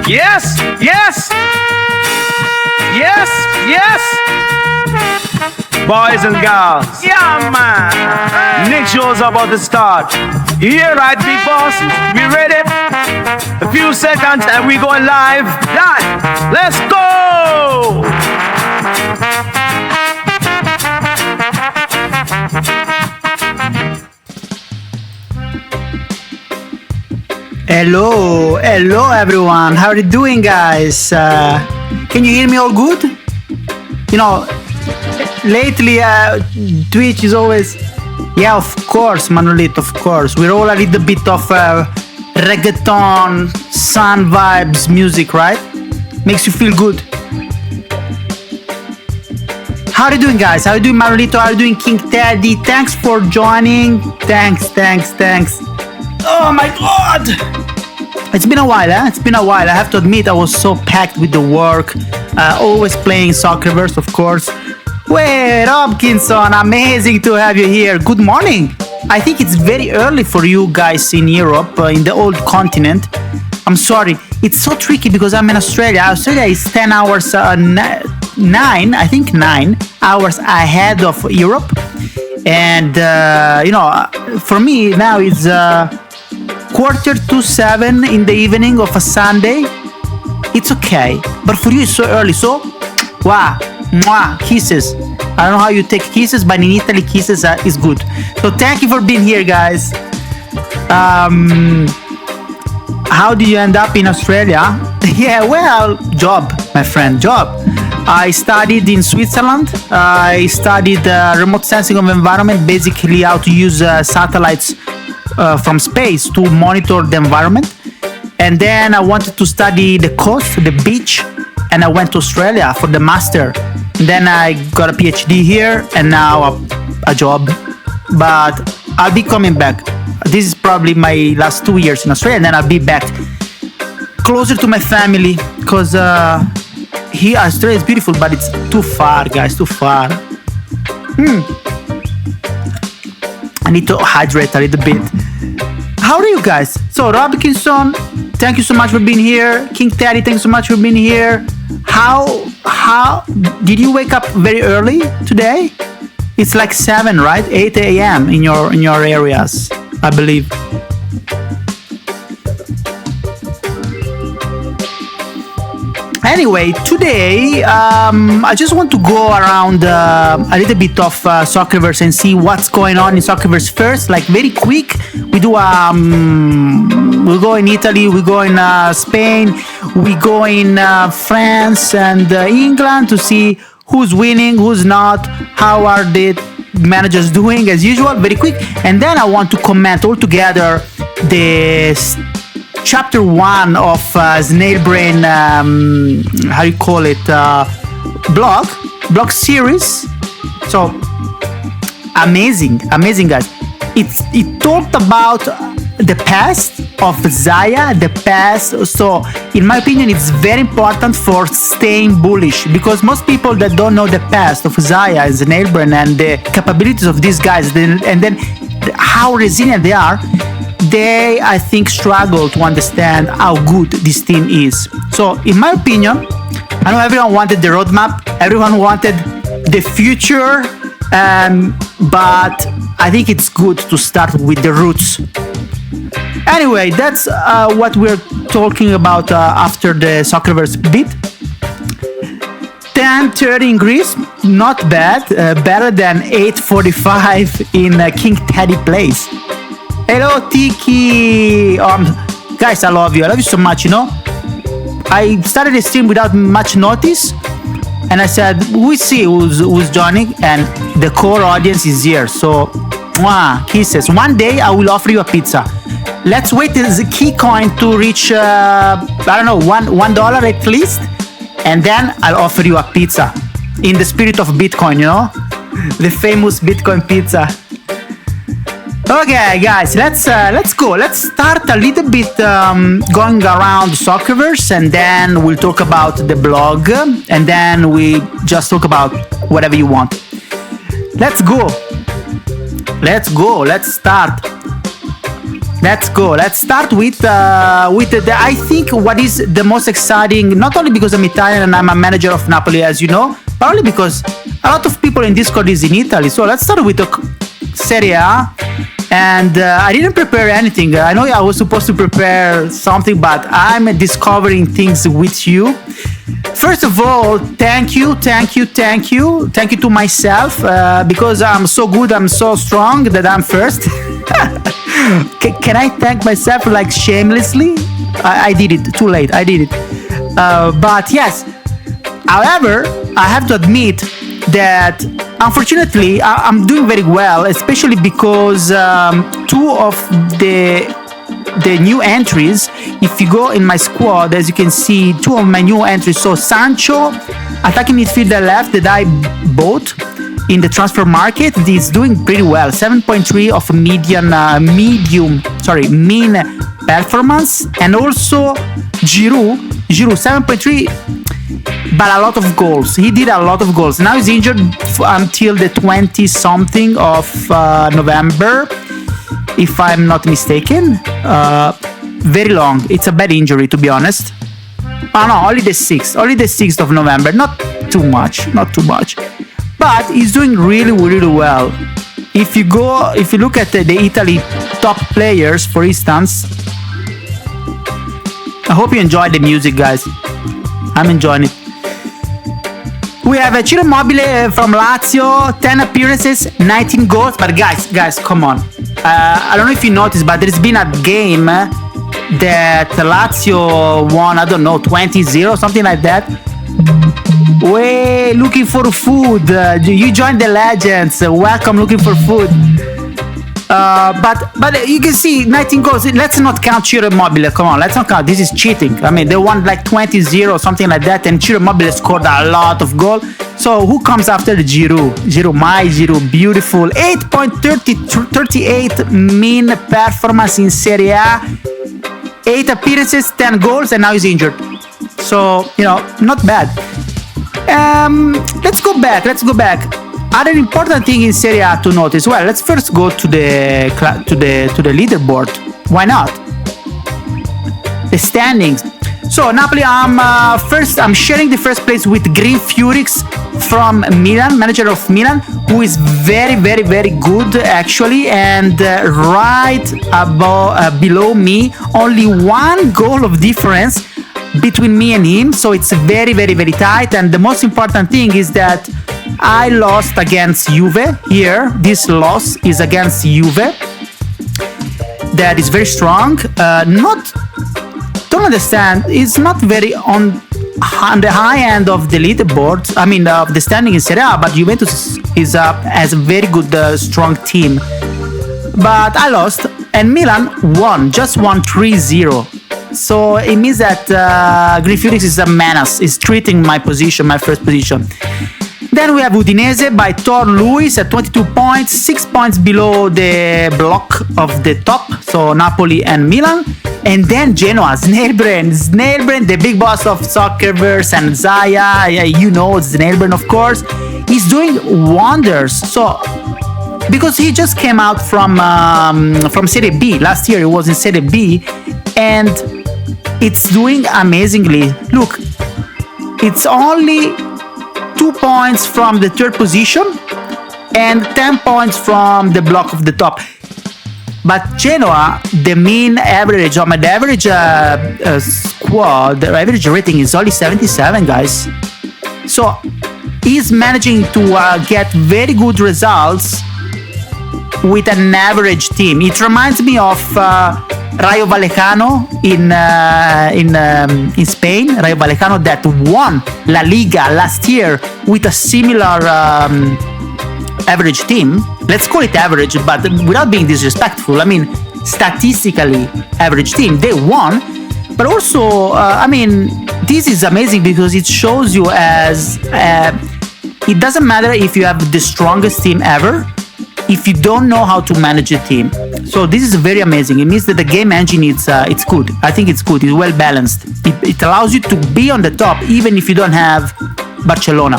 Yes, yes, yes, yes. Boys and girls, yeah man. Nick show's about to start. You hear right, big boss? We ready? A few seconds and we going live. Live. Let's go. Hello everyone. How are you doing, guys? Can you hear me all good? You know, lately Twitch is always, yeah, of course, Manolito, of course. We're all a little bit of reggaeton, sun vibes music, right? Makes you feel good. How are you doing, guys? How are you doing, Manolito? How are you doing, King Teddy? Thanks for joining. Thanks. Oh my god! It's been a while, eh? It's been a while. I have to admit, I was so packed with the work. Always playing Soccerverse, of course. Wait, Robkinson, amazing to have you here. Good morning. I think it's very early for you guys in Europe, in the old continent. I'm sorry. It's so tricky because I'm in Australia. Australia is 10 hours, 9 hours ahead of Europe. And, you know, for me now it's 6:45 in the evening of a Sunday. It's okay, but for you it's so early. So, wow, mwah, kisses. I don't know how you take kisses, but in Italy kisses is good. So thank you for being here, guys. How did you end up in Australia? Yeah, well, job, my friend, job. I studied in Switzerland. I studied remote sensing of environment, basically how to use satellites from space to monitor the environment. And then I wanted to study the coast, the beach, and I went to Australia for the master. And then I got a PhD here and now a job. But I'll be coming back. This is probably my last 2 years in Australia, and then I'll be back closer to my family because here Australia is beautiful, but it's too far, guys, too far. I need to hydrate a little bit. How are you guys? So Robkinson, thank you so much for being here. King Teddy, thanks so much for being here. How did you wake up very early today? It's like 7, right? 8 a.m. in your areas, I believe. Anyway, today I just want to go around a little bit of Soccerverse and see what's going on in Soccerverse first. Like very quick, we do we go in Italy, we go in Spain, we go in France and England to see who's winning, who's not, how are the managers doing as usual, very quick. And then I want to comment all together the chapter 1 of Snail Brain, how you call it, blog series. So amazing guys. It talked about the past of Xaya, the past. So in my opinion, it's very important for staying bullish, because most people that don't know the past of Xaya and Snail Brain and the capabilities of these guys, and then how resilient they are, they, I think, struggle to understand how good this team is. So, in my opinion, I know everyone wanted the roadmap, everyone wanted the future, but I think it's good to start with the roots. Anyway, that's what we're talking about after the Soccerverse bit. 10:30 in Greece, not bad, better than 8:45 in King Teddy Place. Hello, Tiki! Guys, I love you so much, you know. I started the stream without much notice, and I said, we'll see who's joining, and the core audience is here, so, mwah, kisses. One day, I will offer you a pizza. Let's wait till the key coin to reach, I don't know, $1 at least, and then I'll offer you a pizza. In the spirit of Bitcoin, you know? The famous Bitcoin pizza. Okay, guys, let's go. Let's start a little bit going around Soccerverse, and then we'll talk about the blog, and then we just talk about whatever you want. Let's go. Let's start. Let's go. Let's start with I think what is the most exciting, not only because I'm Italian and I'm a manager of Napoli, as you know, but only because a lot of people in Discord is in Italy. So let's start with the Serie A. And I didn't prepare anything. I know I was supposed to prepare something, but I'm discovering things with you. First of all, thank you to myself, because I'm so good, I'm so strong that I'm first. Can I thank myself like shamelessly? I did it, too late, I did it. But yes, however, I have to admit that unfortunately I'm doing very well, especially because two of the new entries, if you go in my squad, as you can see, two of my new entries. So Sancho, attacking midfielder left, that I bought in the transfer market, is doing pretty well. 7.3 of mean performance. And also Giroud 7.3, but a lot of goals. He did a lot of goals. Now he's injured until the 20-something of November, if I'm not mistaken. Very long. It's a bad injury, to be honest. Oh no, only the 6th of November. Not too much. But he's doing really, really well. If you look at the Italy top players, for instance, I hope you enjoy the music, guys. I'm enjoying it. We have a Ciro Immobile from Lazio, 10 appearances, 19 goals. But guys, come on. I don't know if you noticed, but there's been a game that Lazio won, I don't know, 20-0, something like that. Way looking for food. You joined the legends. Welcome, looking for food. But you can see 19 goals. Let's not count Ciro Immobile. Come on, let's not count. This is cheating. I mean, they won like 20-0, something like that, and Ciro Immobile scored a lot of goals. So who comes after the Giroud? Giroud, beautiful. 8.38 mean performance in Serie A. 8 appearances, 10 goals, and now he's injured. So, not bad. Let's go back. Other important thing in Serie A to notice. Well, let's first go to the leaderboard. Why not? The standings. So Napoli, I'm sharing the first place with Green Furyx from Milan, manager of Milan, who is very, very, very good actually, and right below me, only 1 goal of difference between me and him. So it's very, very, very tight. And the most important thing is that I lost against Juve here. This loss is against Juve. That is very strong. Don't understand. It's not very on the high end of the leaderboard. I mean, of the standing in Serie A. But Juventus has a very good, strong team. But I lost, and Milan won 3-0. So it means that Green Furyx is a menace. Is treating my first position. Then we have Udinese by Tor Luis at 22 points, 6 points below the block of the top, so Napoli and Milan. And then Genoa, Snailbrain, the big boss of Soccerverse and Xaya, Snailbrain, of course, he's doing wonders. So, because he just came out from Serie B, last year he was in Serie B, and it's doing amazingly. Look, it's only 2 points from the third position and 10 points from the block of the top. But Genoa, the mean average, the average squad, the average rating is only 77, guys. So he's managing to get very good results with an average team. It reminds me of Rayo Vallecano in Spain. Rayo Vallecano that won La Liga last year with a similar average team. Let's call it average, but without being disrespectful. I mean, statistically average team. They won, but also, this is amazing because it shows you it doesn't matter if you have the strongest team ever if you don't know how to manage a team. So this is very amazing. It means that the game engine it's good. I think it's good. It's well balanced. It allows you to be on the top even if you don't have Barcelona.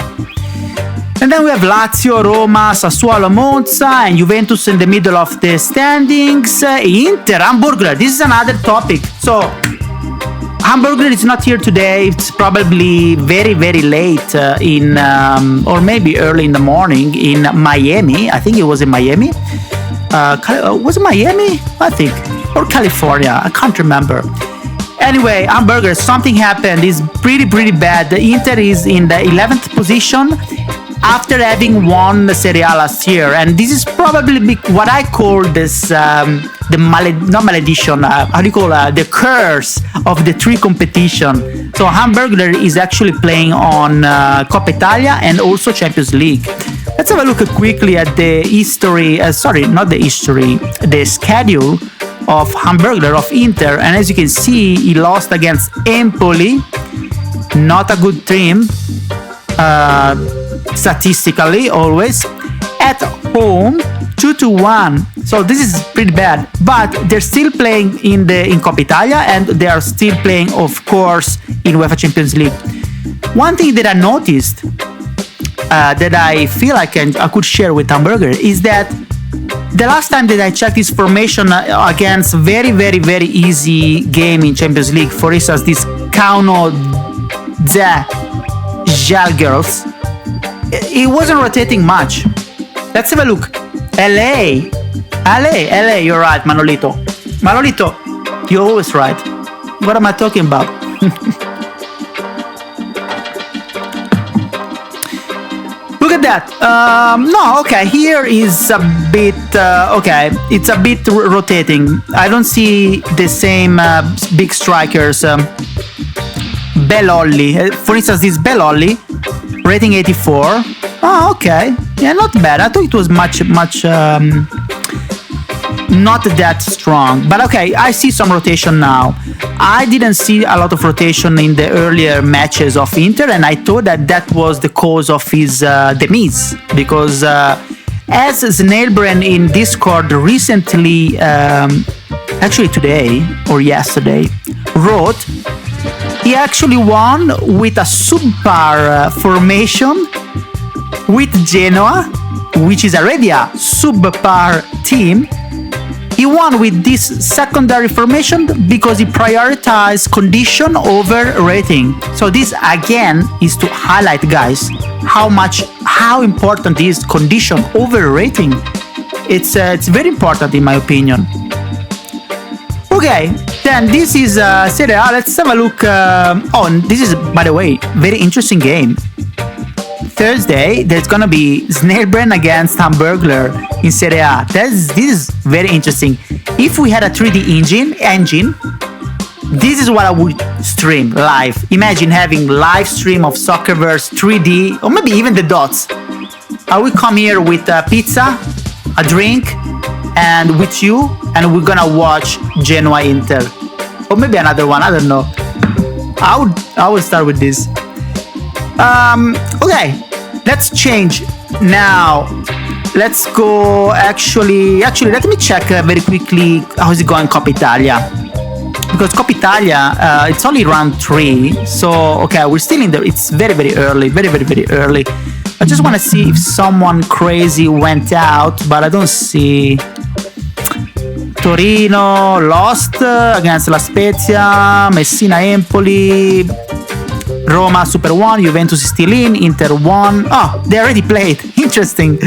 And then we have Lazio, Roma, Sassuolo, Monza, and Juventus in the middle of the standings. Inter, Hamburger. This is another topic. So, Hamburger is not here today. It's probably very, very late or maybe early in the morning in Miami. I think it was in Miami. Was it Miami? I think. Or California. I can't remember. Anyway, Hamburger, something happened. It's pretty bad. The Inter is in the 11th position after having won the Serie A last year. And this is probably what I call this, not malediction, how do you call the curse of the three competition. So Hamburger is actually playing on Coppa Italia and also Champions League. Let's have a look quickly at the history, the schedule of Hamburger, of Inter. And as you can see, he lost against Empoli, not a good team. Statistically, always at home, 2-1. So this is pretty bad, but they're still playing in Coppa Italia, and they are still playing, of course, in UEFA Champions League. One thing that I noticed that I feel I could share with Hamburger is that the last time that I checked this formation against very easy game in Champions League, for instance, this Kauno Žalgiris, it wasn't rotating much. Let's have a look. LA, you're right, Manolito, you're always right. What am I talking about? Look at that. No, okay, here is a bit, okay, it's a bit rotating. I don't see the same big strikers. Bellolli, for instance, this Bellolli, rating 84. Oh, okay. Yeah, not bad. I thought it was much not that strong. But okay, I see some rotation now. I didn't see a lot of rotation in the earlier matches of Inter, and I thought that was the cause of his demise. Because as Snailbrain in Discord recently, actually today or yesterday, wrote, he actually won with a subpar formation with Genoa, which is already a subpar team. He won with this secondary formation because he prioritized condition over rating. So this again is to highlight, guys, how important is condition over rating. It's very important in my opinion. Okay, then this is Serie A. Let's have a look. And this is, by the way, very interesting game. Thursday, there's gonna be Snailbrain against Hamburglar in Serie A. This is very interesting. If we had a 3D engine, this is what I would stream live. Imagine having live stream of Soccerverse 3D, or maybe even the dots. I will come here with a pizza, a drink, and with you, and we're gonna watch Genoa Inter, or maybe another one. I don't know. I would start with this. Okay, let's change now. Let's go. Actually, let me check very quickly how is it going Coppa Italia, because Coppa Italia it's only round 3. So okay, we're still in there. It's very early, very early. I just want to see if someone crazy went out, but I don't see. Torino lost against La Spezia, Messina Empoli, Roma Super 1, Juventus is still in, Inter 1. Oh, they already played. Interesting.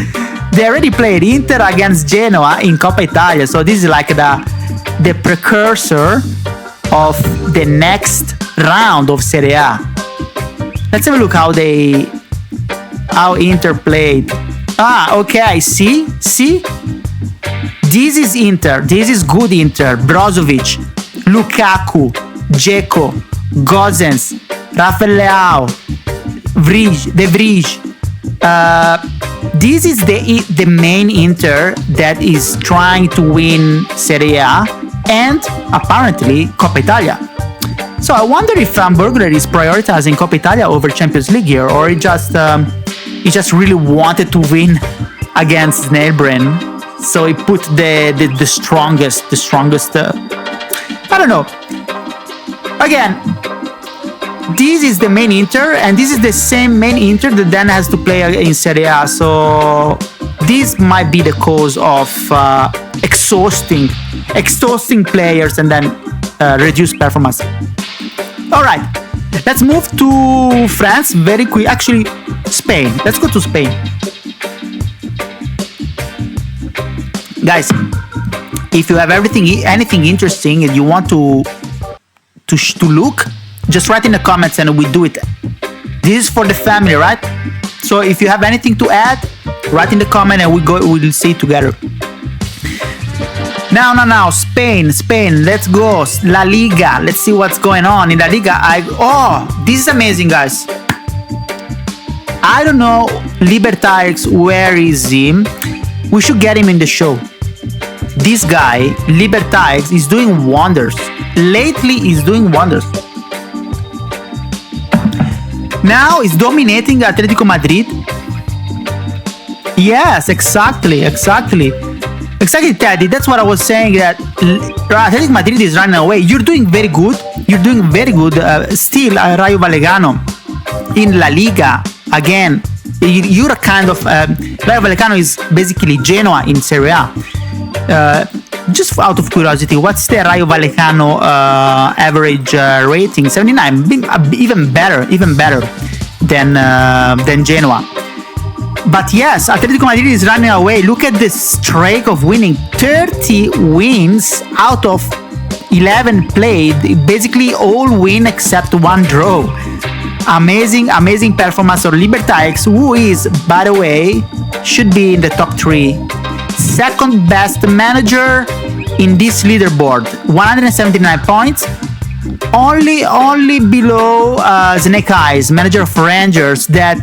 They already played Inter against Genoa in Coppa Italia. So this is like the precursor of the next round of Serie A. Let's have a look how Inter played. Ah, okay, see? This is Inter. This is good Inter. Brozovic, Lukaku, Dzeko, Gozens, Rafael Leao, De Vrij. This is the main Inter that is trying to win Serie A and apparently Coppa Italia. So I wonder if Hamburger is prioritizing Coppa Italia over Champions League here, or he just really wanted to win against Snailbrain. So he put the strongest. I don't know. Again, this is the main Inter, and this is the same main Inter that then has to play in Serie A. So this might be the cause of exhausting players and then reduced performance. All right, let's move to France very quick. Actually, Spain. Let's go to Spain, guys. If you have anything interesting and you want to look, just write in the comments and we do it. This is for the family, right? So if you have anything to add, write in the comment and we'll see it together. Now, Spain, let's go. La Liga, let's see what's going on in La Liga. This is amazing, guys. I don't know, Libertaix, where is he? We should get him in the show. This guy, Libertaix, is doing wonders. Lately, he's doing wonders. Now he's dominating Atletico Madrid. Yes, exactly, Teddy. That's what I was saying. That Atletico Madrid is running away. You're doing very good. Still, Rayo Vallecano in La Liga again. You're a kind of Rayo Vallecano is basically Genoa in Serie A. Just out of curiosity, what's the Rayo Vallecano average rating? 79, even better than Genoa. But yes, Atletico Madrid is running away. Look at this streak of winning. 30 wins out of 11 played. Basically all win except one draw. Amazing performance of Libertaix, who is, by the way, should be in the top 3. Second best manager in this leaderboard, 179 points, only below Snake Eyes, manager of Rangers. That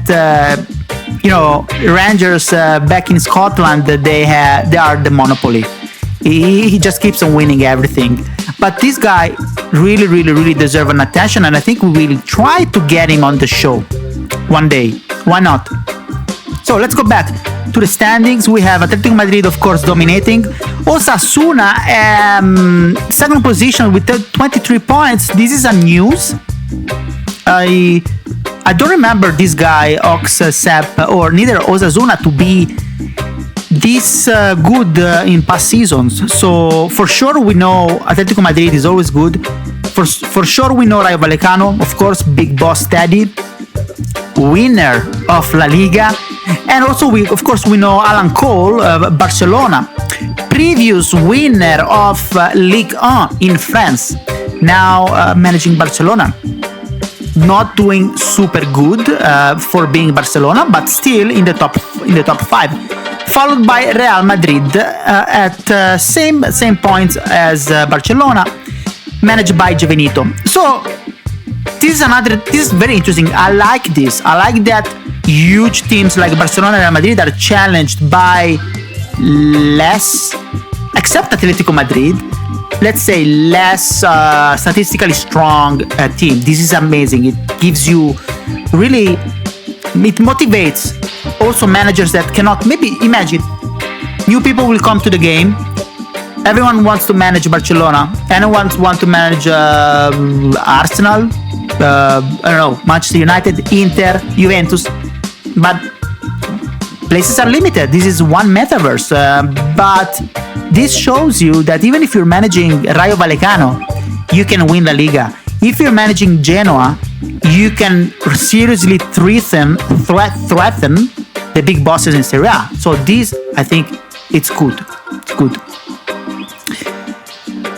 Rangers back in Scotland, they are the monopoly. He just keeps on winning everything. But this guy really deserves an attention, and I think we will try to get him on the show one day. Why not? So let's go back to the standings. We have Atletico Madrid, of course, dominating. Osasuna, second position with 23 points. This is a news. I don't remember this guy, Ox, Sepp, or neither Osasuna to be this good in past seasons. So for sure we know Atletico Madrid is always good. For sure we know Rayo Vallecano, of course, big boss Teddy, winner of La Liga. And also we know Alan Cole, Barcelona, previous winner of Ligue 1 in France, now managing Barcelona. Not doing super good for being Barcelona, but still in the top 5. Followed by Real Madrid at same points as Barcelona, managed by Jovenito. So this is very interesting. I like this. I like that huge teams like Barcelona and Real Madrid are challenged by less, except Atletico Madrid, let's say less statistically strong team. This is amazing. It gives you really, it motivates also managers that cannot, maybe imagine, new people will come to the game. Everyone wants to manage Barcelona. Anyone wants to manage Arsenal, Manchester United, Inter, Juventus. But places are limited. This is one metaverse. But this shows you that even if you're managing Rayo Vallecano, you can win La Liga. If you're managing Genoa, you can seriously threaten the big bosses in Serie A. So this, I think, it's good. It's good.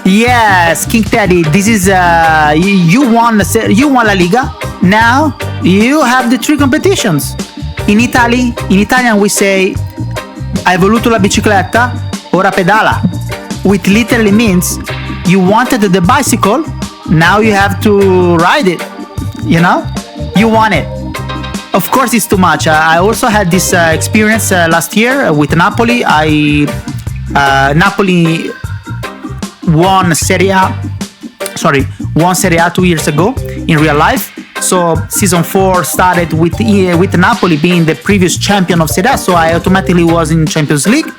Yes, King Teddy, this is you won La Liga. Now you have the 3 competitions. In Italian we say hai voluto la bicicletta, ora pedala, which literally means you wanted the bicycle, now you have to ride it. You want it. Of course, it's too much. I also had this experience last year with Napoli. Napoli won Serie A 2 years ago in real life. So season 4 started with Napoli being the previous champion of Serie A. So I automatically was in Champions League.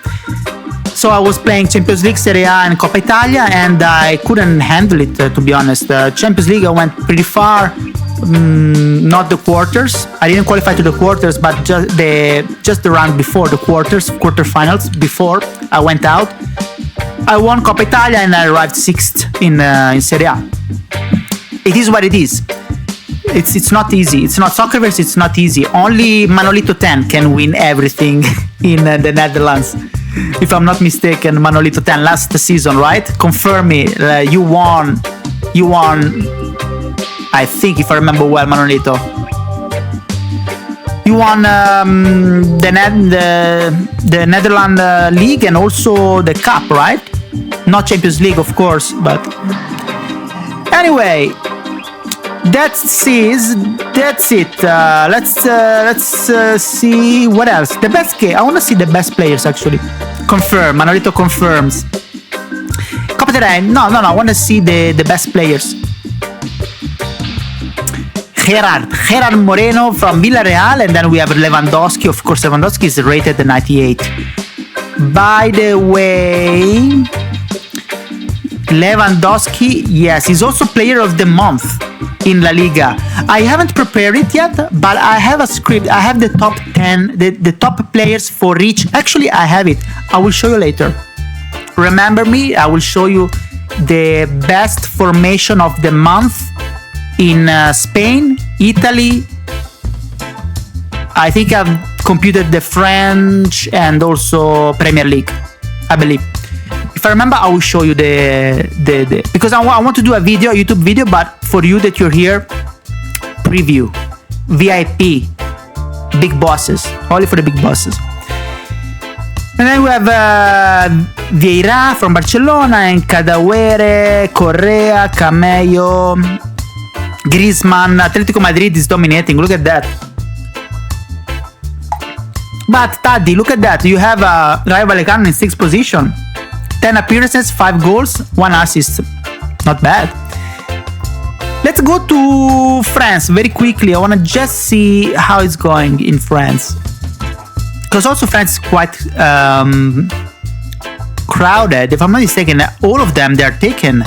So I was playing Champions League, Serie A, and Coppa Italia, and I couldn't handle it, to be honest. Champions League, I went pretty far. not the quarters. I didn't qualify to the quarters, but just the round before the quarterfinals. Before I went out, I won Coppa Italia and I arrived 6th in Serie A. It is what it is. It's not easy. It's not Soccerverse. It's not easy. Only Manolito 10 can win everything in the Netherlands. If I'm not mistaken, Manolito 10 last season, right? Confirm me. You won. I think, if I remember well, Manolito. You won the Netherlands League and also the Cup, right? Not Champions League, of course, but anyway. That's it. Let's see what else. The best game. I want to see the best players actually. Confirm. Manolito confirms. Coppa del Rey. No. I want to see the best players. Gerard Moreno from Villarreal, and then we have Lewandowski. Of course, Lewandowski is rated at 98. By the way, Lewandowski, yes, he's also player of the month in La Liga. I haven't prepared it yet, but I have a script. I have the top 10, the top players for each. Actually, I have it. I will show you later. Remember me, I will show you the best formation of the month in Spain, Italy. I think I've computed the French and also Premier League, I believe. If I remember, I will show you the because I want to do a YouTube video, but for you that you're here, preview, VIP, big bosses, only for the big bosses. And then we have Vieira from Barcelona and Cadawere, Correa, Camello, Griezmann. Atletico Madrid is dominating. Look at that. But Taddy, look at that. You have Rayo Vallecano in 6th position. 10 appearances, 5 goals, 1 assist. Not bad. Let's go to France very quickly. I want to just see how it's going in France. Because also France is quite crowded. If I'm not mistaken, all of them, they're taken.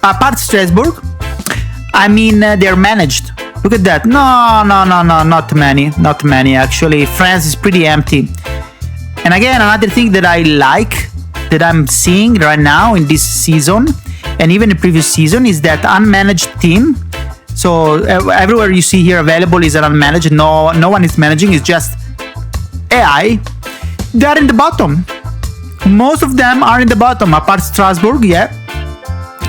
Apart Strasbourg, I mean, they're managed. Look at that. No, not many actually. France is pretty empty. And again, another thing that I like, that I'm seeing right now in this season, and even the previous season, is that unmanaged team. So everywhere you see here available is an unmanaged. No one is managing. It's just AI. They're in the bottom. Most of them are in the bottom, apart Strasbourg, yeah.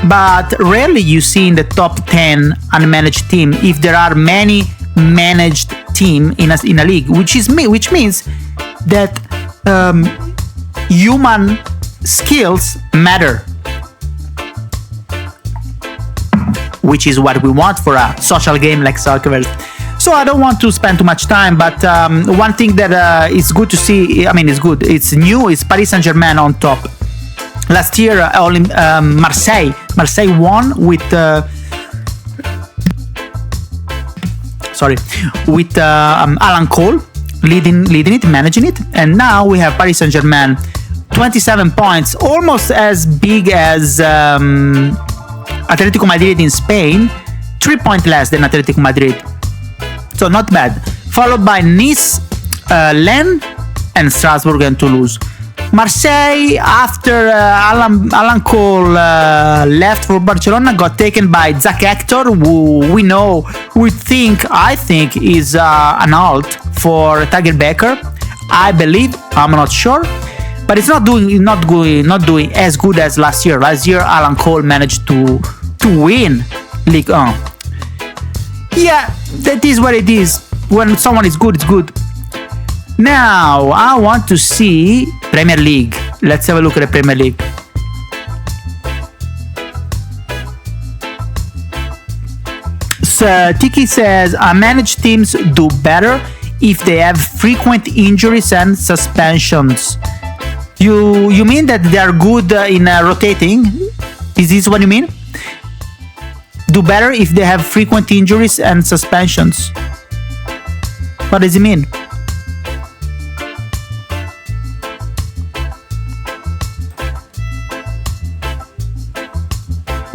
But rarely you see in the top 10 unmanaged team if there are many managed team in a league, which means that human skills matter, which is what we want for a social game like Soccerverse. So I don't want to spend too much time, but one thing that is good to see, I mean, it's new, is Paris Saint-Germain on top. Last year, only Marseille won with Alan Cole leading it, managing it, and now we have Paris Saint-Germain, 27 points, almost as big as Atletico Madrid in Spain, 3 points less than Atletico Madrid. So not bad. Followed by Nice, Lens, and Strasbourg and Toulouse. Marseille, after Alan Cole left for Barcelona, got taken by Zach Hector, who I think is an alt for Tiger Becker. I believe, I'm not sure, but it's not doing as good as last year. Last year, Alan Cole managed to win Ligue 1. Yeah, that is what it is. When someone is good, it's good. Now, I want to see Premier League. Let's have a look at the Premier League. So, Tiki says, managed teams do better if they have frequent injuries and suspensions. You mean that they are good in rotating? Is this what you mean? Do better if they have frequent injuries and suspensions. What does it mean?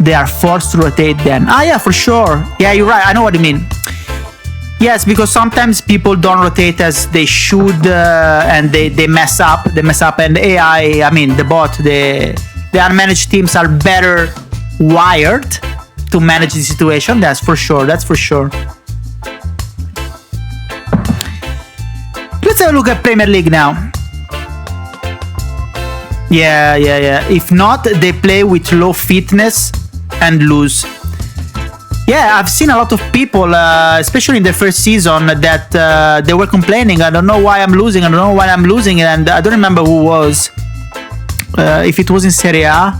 they are forced to rotate then. Yeah, for sure. Yeah, you're right. I know what you mean. Yes, because sometimes people don't rotate as they should, and they mess up. They mess up, and AI, I mean, the bot, the unmanaged teams are better wired to manage the situation. That's for sure. That's for sure. Let's have a look at Premier League now. Yeah. If not, they play with low fitness and lose. Yeah, I've seen a lot of people, especially in the first season, that they were complaining. I don't know why I'm losing. And I don't remember who was. If it was in Serie A,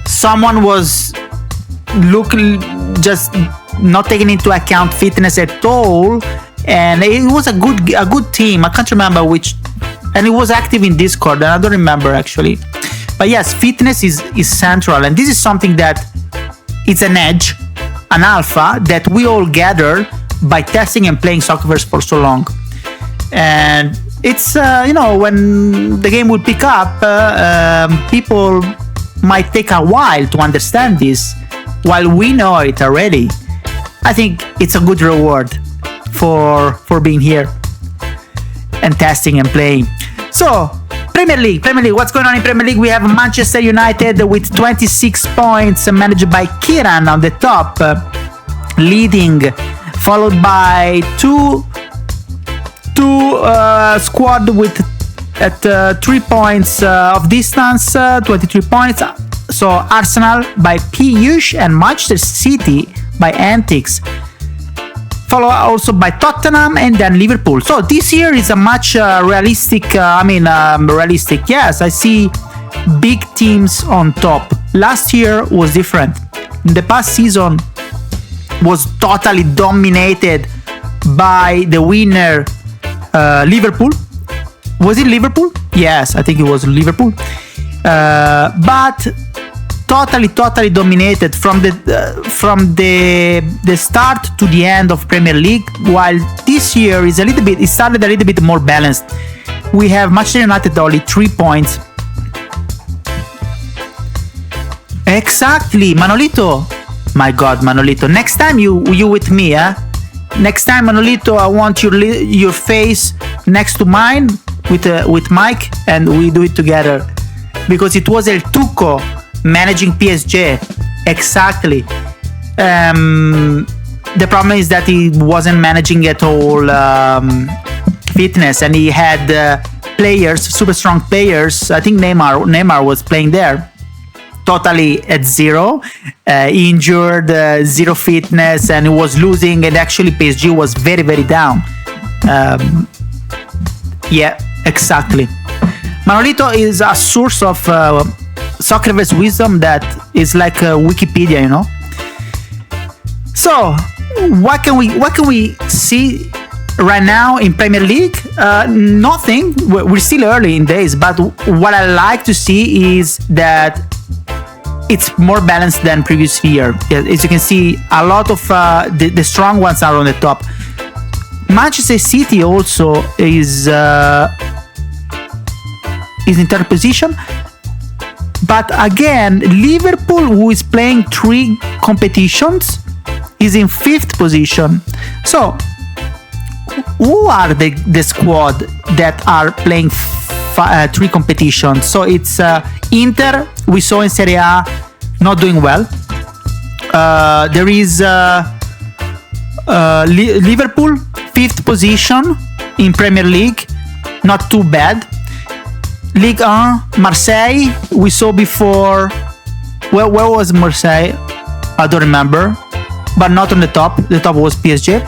someone was just not taking into account fitness at all, and it was a good team. I can't remember which, and it was active in Discord, and I don't remember actually. But yes, fitness is central, and this is something that it's an edge, an alpha that we all gather by testing and playing Soccerverse for so long. And it's when the game will pick up, people might take a while to understand this, while we know it already. I think it's a good reward for being here and testing and playing. So Premier League, what's going on in Premier League? We have Manchester United with 26 points, managed by Kieran on the top, leading, followed by two squad with at 3 points of distance, 23 points. So Arsenal by Piyush and Manchester City by Antics, followed also by Tottenham and then Liverpool. So this year is a much realistic. Realistic. Yes, I see big teams on top. Last year was different. The past season was totally dominated by the winner, Liverpool. Was it Liverpool? Yes, I think it was Liverpool. But totally dominated from the start to the end of Premier League. While this year is it started a little bit more balanced. We have Manchester United only 3 points. Exactly, Manolito. My God, Manolito. Next time you with me, Next time, Manolito, I want your face next to mine with Mike, and we do it together, because it was El Tuco managing PSG. Exactly. The problem is that he wasn't managing at all fitness, and he had players, super strong players. I think Neymar was playing there, totally at zero, injured, zero fitness, and he was losing. And actually, PSG was very, very down. Yeah, exactly. Manolito is a source of Soccerverse wisdom that is like Wikipedia, you know. So, what can we see right now in Premier League? Nothing. We're still early in days, but what I like to see is that it's more balanced than previous year. As you can see, a lot of the strong ones are on the top. Manchester City also is in third position. But again, Liverpool, who is playing 3 competitions, is in 5th position. So, who are the squad that are playing 3 competitions? So it's Inter, we saw in Serie A, not doing well. There is Liverpool, 5th position in Premier League, not too bad. Ligue 1, Marseille, we saw before. Where was Marseille? I don't remember, but not on the top. The top was PSG.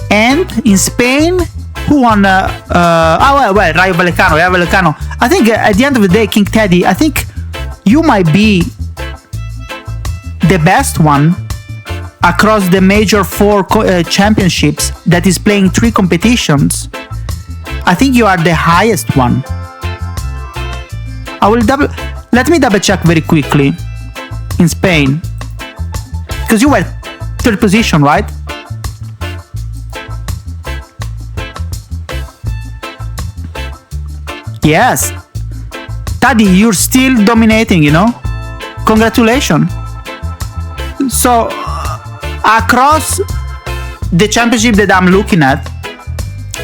And in Spain, who won? Rayo Vallecano. I think at the end of the day, King Teddy, I think you might be the best one across the major 4 championships that is playing 3 competitions. I think you are the highest one. Let me double check very quickly in Spain, because you were 3rd position, right? Yes, Taddy, you're still dominating, you know. Congratulations. So across the championship that I'm looking at,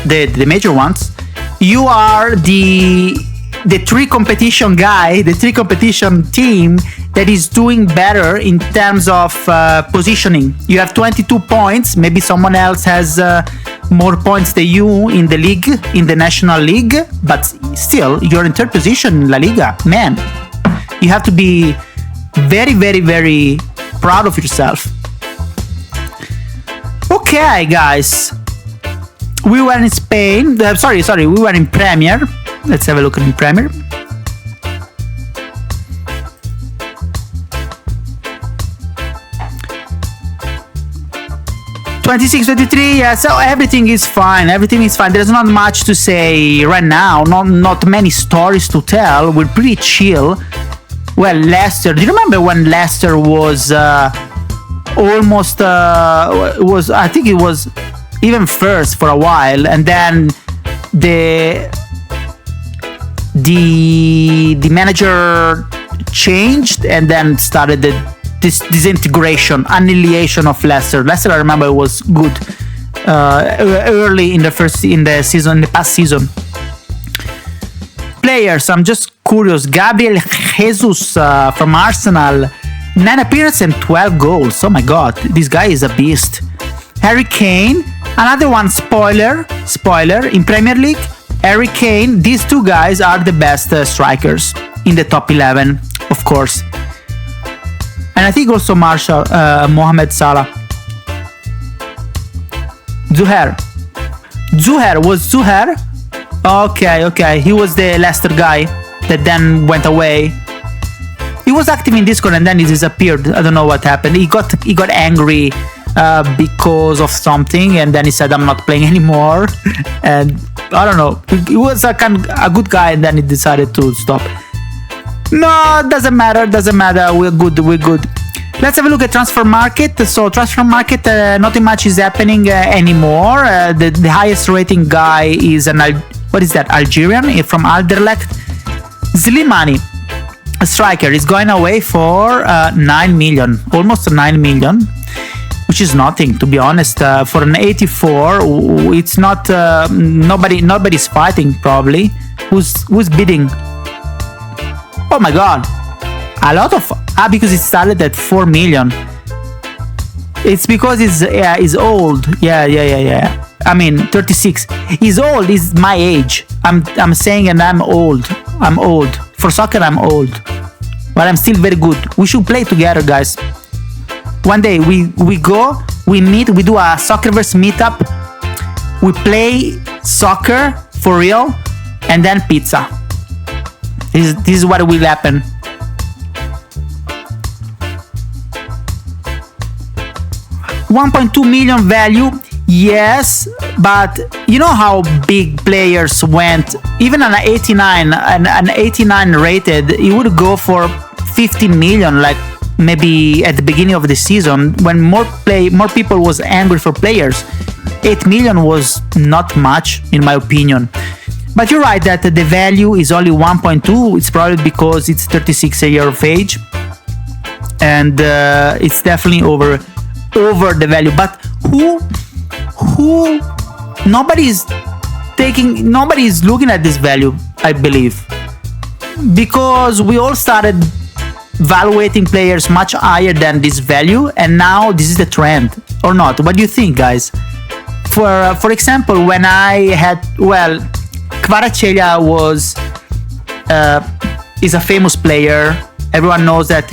the major ones, you are the three competition guy, the three competition team that is doing better in terms of positioning. You have 22 points. Maybe someone else has more points than you in the league, in the national league, but still you're in third position in La Liga. Man, you have to be very, very, very proud of yourself. Okay, guys. We were in Spain. Sorry, we were in Premier. Let's have a look at Premier. '23, yeah, so everything is fine. There's not much to say right now. Not many stories to tell. We're pretty chill. Well, Leicester. Do you remember when Leicester was almost I think it was even first for a while, and then the manager changed, and then started this disintegration, annihilation of Leicester. Leicester, I remember, was good early in the past season. Players, I'm just curious. Gabriel Jesus from Arsenal, 9 appearances and 12 goals. Oh my God, this guy is a beast. Harry Kane, another one. Spoiler in Premier League. Harry Kane. These two guys are the best strikers in the top 11, of course. And I think also Mohamed Salah. Zuhair. Okay. He was the Leicester guy that then went away. He was active in Discord and then he disappeared. I don't know what happened. He got angry because of something, and then he said, "I'm not playing anymore." And I don't know. He was a good guy, and then he decided to stop. No, doesn't matter. We're good. Let's have a look at transfer market. So transfer market, nothing much is happening anymore. The highest rating guy is Algerian from Anderlecht. Slimani, a striker, is going away for 9 million, almost 9 million, which is nothing, to be honest. For an 84, it's not. Nobody's fighting probably. Who's bidding? Oh my God, a lot of because it started at 4 million. It's because he's old. Yeah. I mean, 36. He's old. He's my age. I'm saying, and I'm old. For soccer, I'm old, but I'm still very good. We should play together, guys. One day we go, we meet, we do a Soccerverse meetup. We play soccer for real, and then pizza. This is what will happen. $1.2 million value, yes, but you know how big players went. Even an 89 rated, it would go for 15 million, like maybe at the beginning of the season when more people was angry for players. 8 million was not much, in my opinion. But you're right that the value is only 1.2. It's probably because it's 36 a year of age, and it's definitely over the value. But nobody's looking at this value, I believe, because we all started valuating players much higher than this value, and now this is the trend, or not? What do you think, guys? For example, when I had, Kvaratskhelia is a famous player. Everyone knows that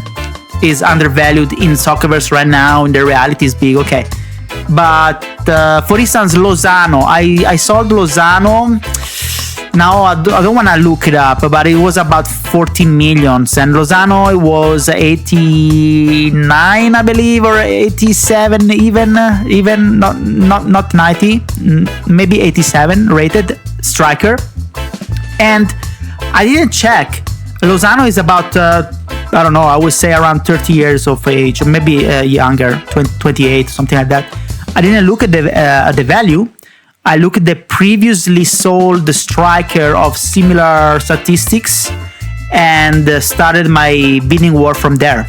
is undervalued in Soccerverse right now, and the reality is big, okay. But for instance, Lozano, I sold Lozano. Now I don't want to look it up, but it was about 14 millions, and Lozano was 89, I believe, or 87, even not 90, maybe 87 rated striker. And I didn't check. Lozano is about I don't know, I would say around 30 years of age, or maybe younger, 28, something like that. I didn't look at the value. I looked at the previously sold striker of similar statistics and started my bidding war from there.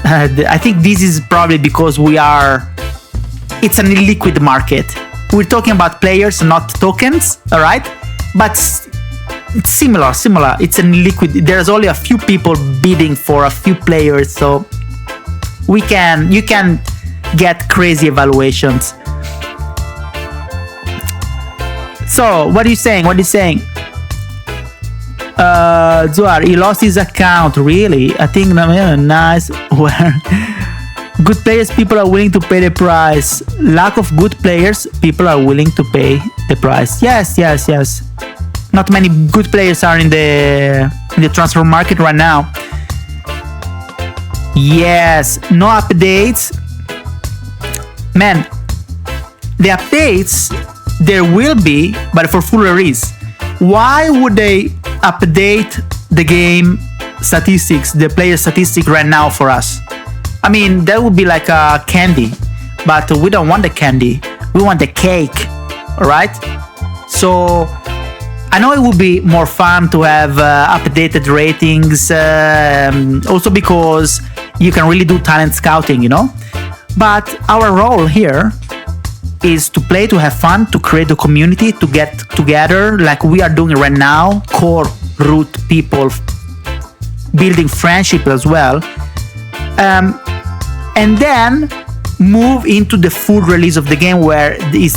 I think this is probably because it's an illiquid market. We're talking about players, not tokens, all right? But it's similar. It's an illiquid. There's only a few people bidding for a few players, so you can get crazy evaluations. So, what are you saying? Zuar, he lost his account. Really? I think nice. Where good players, people are willing to pay the price. Lack of good players, people are willing to pay the price. Yes. Not many good players are in the transfer market right now. Yes, no updates. Man, the updates there will be, but for full release. Why would they update the game statistics, the player statistic right now for us? I mean, that would be like a candy, but we don't want the candy. We want the cake, all right? So I know it would be more fun to have updated ratings, also because you can really do talent scouting, But our role here is to play, to have fun, to create a community, to get together like we are doing right now, core root people, building friendship as well, and then move into the full release of the game where the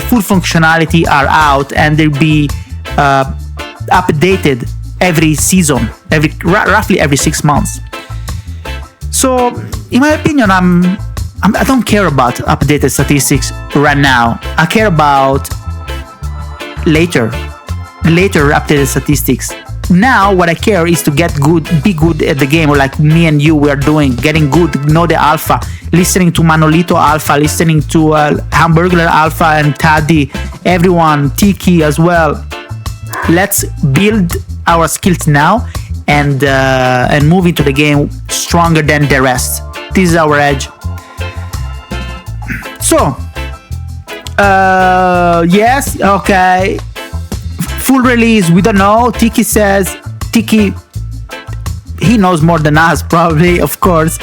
full functionality are out and they'll be updated every season, roughly every 6 months. So, in my opinion, I don't care about updated statistics right now. I care about later updated statistics. Now, what I care is to be good at the game, like me and you we are doing, getting good, know the alpha, listening to Manolito Alpha, listening to Hamburglar Alpha and Taddy, everyone, Tiki as well. Let's build our skills now and move into the game stronger than the rest. This is our edge. So, yes, okay. Full release, we don't know. Tiki says, he knows more than us, probably, of course.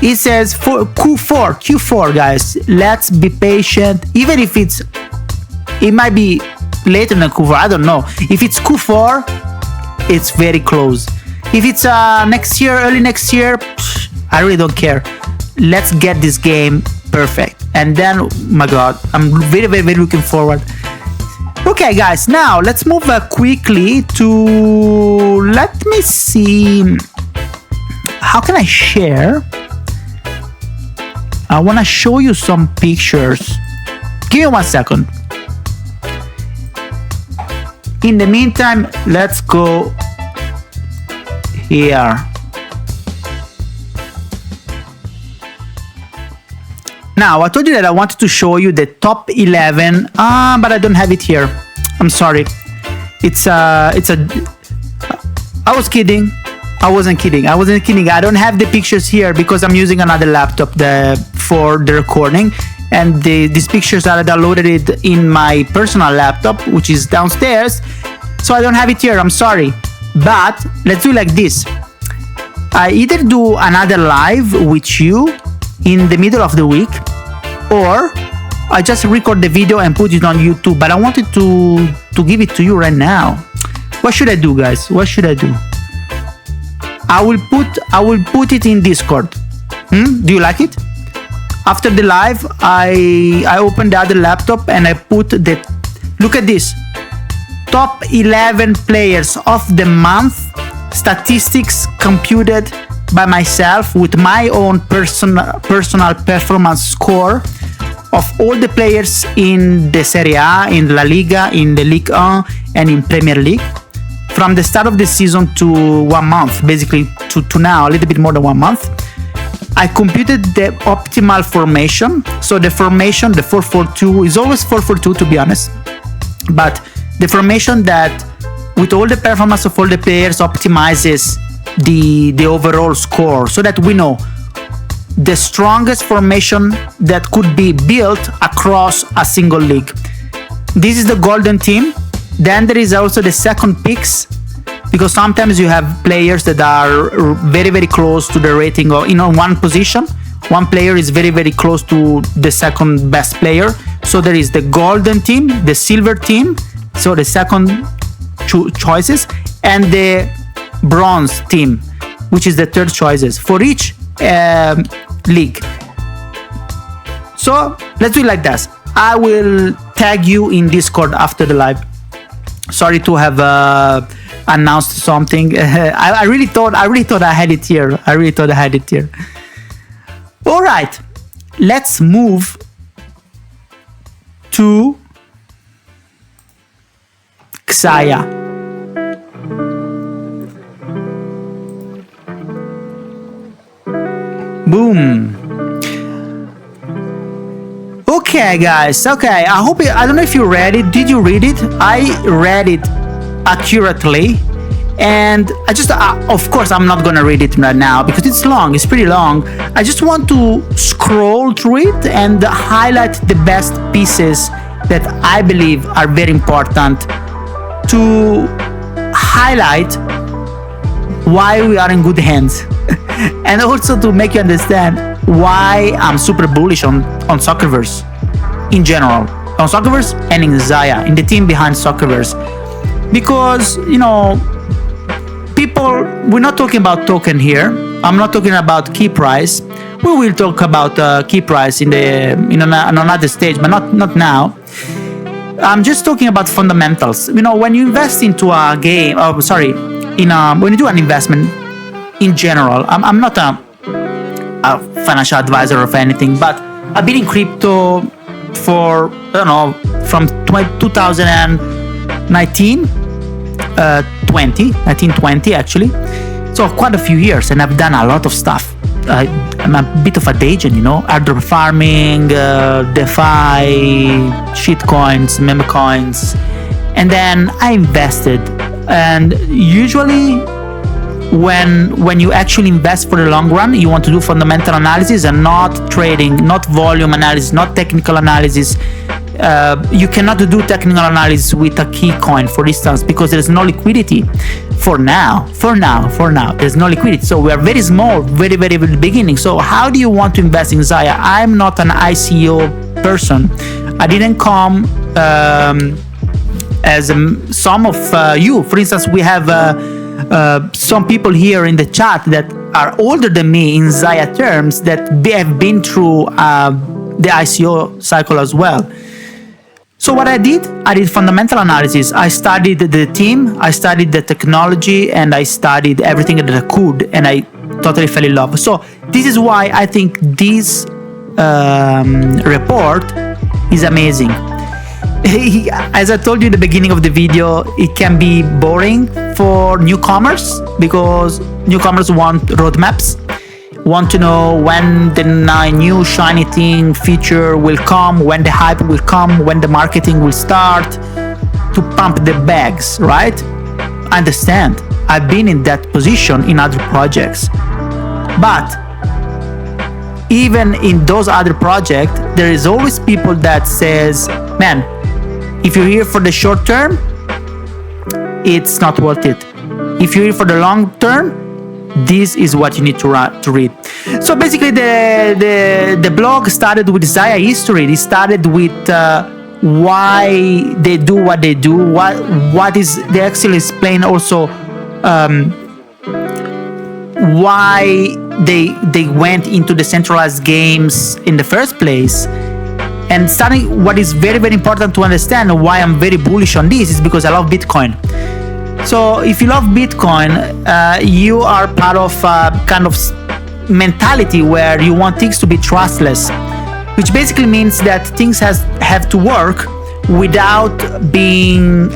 He says for Q4, guys. Let's be patient. Even if it might be later than Q4, I don't know. If it's Q4, it's very close. If it's next year, early next year, I really don't care. Let's get this game perfect. And then, my God, I'm very, very, very looking forward. Okay, guys, now let's move quickly to, let me see, how can I share? I want to show you some pictures. Give me 1 second. In the meantime, let's go here. Now, I told you that I wanted to show you the top 11, but I don't have it here. I'm sorry. I was kidding. I wasn't kidding. I don't have the pictures here because I'm using another laptop for the recording, and these pictures are downloaded in my personal laptop, which is downstairs. So I don't have it here. I'm sorry. But let's do like this. I either do another live with you in the middle of the week, or I just record the video and put it on YouTube, but I wanted to give it to you right now. What should I do, guys? What should I do? I will put it in Discord. Do you like it? After the live, I open the other laptop and I put look at this. Top 11 players of the month, statistics computed by myself with my own personal performance score of all the players in the Serie A, in La Liga, in the Ligue 1, and in Premier League. From the start of the season to 1 month, basically to now, a little bit more than 1 month. I computed the optimal formation. So the formation, the 4-4-2, is always 4-4-2 to be honest. But the formation that, with all the performance of all the players, optimizes the overall score, so that we know the strongest formation that could be built across a single league. This is the golden team. Then there is also the second picks, because sometimes you have players that are very, very close to the rating of, one position. One player is very, very close to the second best player. So there is the golden team, the silver team, so the second choices, and the bronze team, which is the third choices for each league. So let's do it like this. I will tag you in Discord after the live. Sorry to have announced something. I really thought I had it here. All right, let's move to Xaya. Boom. Okay, guys. Okay, I don't know if you read it. Did you read it? I read it accurately. And I just, of course, I'm not gonna read it right now because it's long, it's pretty long. I just want to scroll through it and highlight the best pieces that I believe are very important to highlight why we are in good hands and also to make you understand why I'm super bullish on Soccerverse in general, on Soccerverse and in Xaya, in the team behind Soccerverse. Because, people, we're not talking about token here. I'm not talking about key price. We will talk about key price in another stage, but not now. I'm just talking about fundamentals. When you invest into a game, when you do an investment in general, I'm not a financial advisor of anything, but I've been in crypto for, from 2019. 1920 actually, so quite a few years, and I've done a lot of stuff. I'm a bit of a degen, airdrop farming, DeFi, shitcoins, meme coins, and then I invested. And usually when you actually invest for the long run, you want to do fundamental analysis and not trading, not volume analysis, not technical analysis. You cannot do technical analysis with a key coin, for instance, because there's no liquidity for now. There's no liquidity. So we are very small, very, very, very beginning. So how do you want to invest in Xaya? I'm not an ICO person. I didn't come as some of you. For instance, we have some people here in the chat that are older than me in Xaya terms that have been through the ICO cycle as well. So what I did fundamental analysis. I studied the team, I studied the technology, and I studied everything that I could, and I totally fell in love. So this is why I think this report is amazing. As I told you in the beginning of the video, it can be boring for newcomers because newcomers want roadmaps, want to know when the new shiny thing feature will come, when the hype will come, when the marketing will start to pump the bags, right? I understand. I've been in that position in other projects. But even in those other projects, there is always people that says, man, if you're here for the short term, it's not worth it. If you're here for the long term, this is what you need to read. So basically, the blog started with Xaya history. It started with why they do what they do. What is they actually explain also why they went into the decentralized games in the first place. And starting, what is very, very important to understand why I'm very bullish on this is because I love Bitcoin. So if you love Bitcoin, you are part of a kind of mentality where you want things to be trustless, which basically means that things have to work without being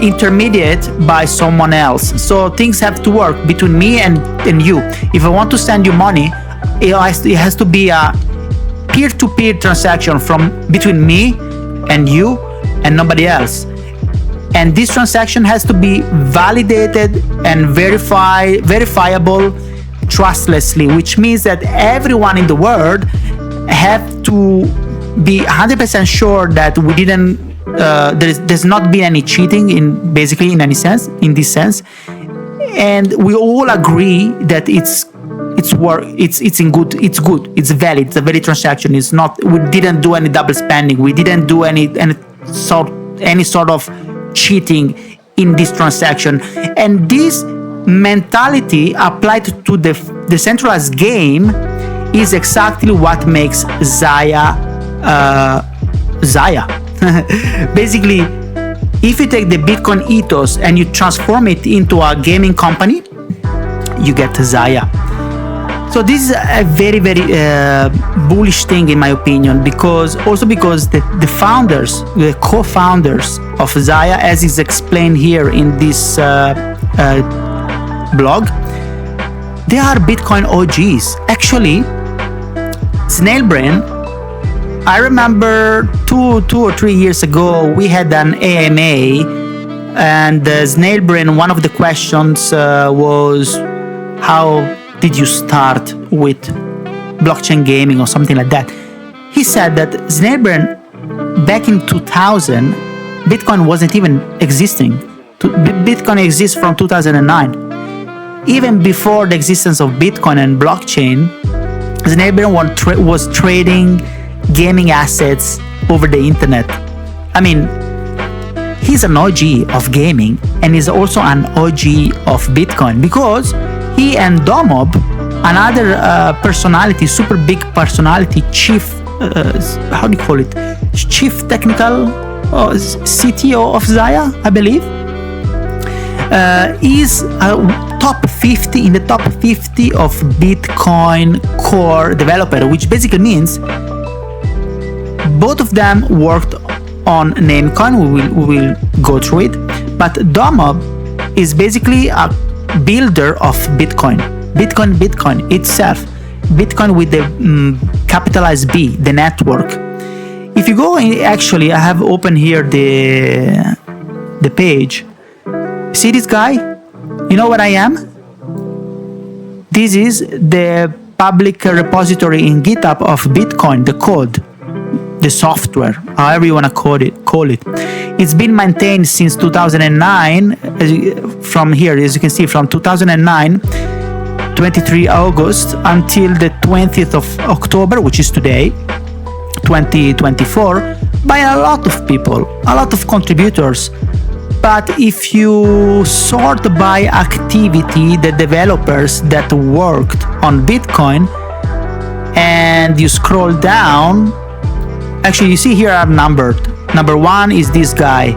intermediate by someone else. So things have to work between me and you. If I want to send you money, it has to be a peer-to-peer transaction between me and you and nobody else. And this transaction has to be validated and verifiable trustlessly, which means that everyone in the world have to be 100% sure that we didn't there's not been any cheating in this sense, and we all agree that it's good, it's valid, it's a valid transaction. It's not, we didn't do any double spending, we didn't do any sort of cheating in this transaction. And this mentality applied to the decentralized game is exactly what makes Xaya Xaya. Basically, if you take the Bitcoin ethos and you transform it into a gaming company, you get Xaya. So this is a very, very bullish thing in my opinion, because the founders, the co-founders of Xaya, as is explained here in this blog, they are Bitcoin OGs. Actually, Snailbrain, I remember two or 3 years ago, we had an AMA, and Snailbrain, one of the questions was, how did you start with blockchain gaming or something like that? He said that Snailbrain, back in 2000, Bitcoin wasn't even existing. Bitcoin exists from 2009. Even before the existence of Bitcoin and blockchain, Snailbrain was trading gaming assets over the internet. I mean, he's an OG of gaming, and he's also an OG of Bitcoin, because he and Domob, another personality, super big personality, chief, how do you call it? Chief technical CTO of Xaya, I believe, is top 50 in the top 50 of Bitcoin core developer, which basically means both of them worked on Namecoin. We will go through it, but Domob is basically a builder of Bitcoin itself, Bitcoin with the capitalized B, the network. If you go in, actually, I have open here the page. See this guy? You know what I am? This is the public repository in GitHub of Bitcoin, the code, the software, however you want to call it. It's been maintained since 2009. From here, as you can see, from 2009, 23 August until the 20th of October, which is today, 2024, by a lot of people, a lot of contributors. But if you sort by activity, the developers that worked on Bitcoin, and you scroll down, actually you see here are numbered. Number 1 is this guy.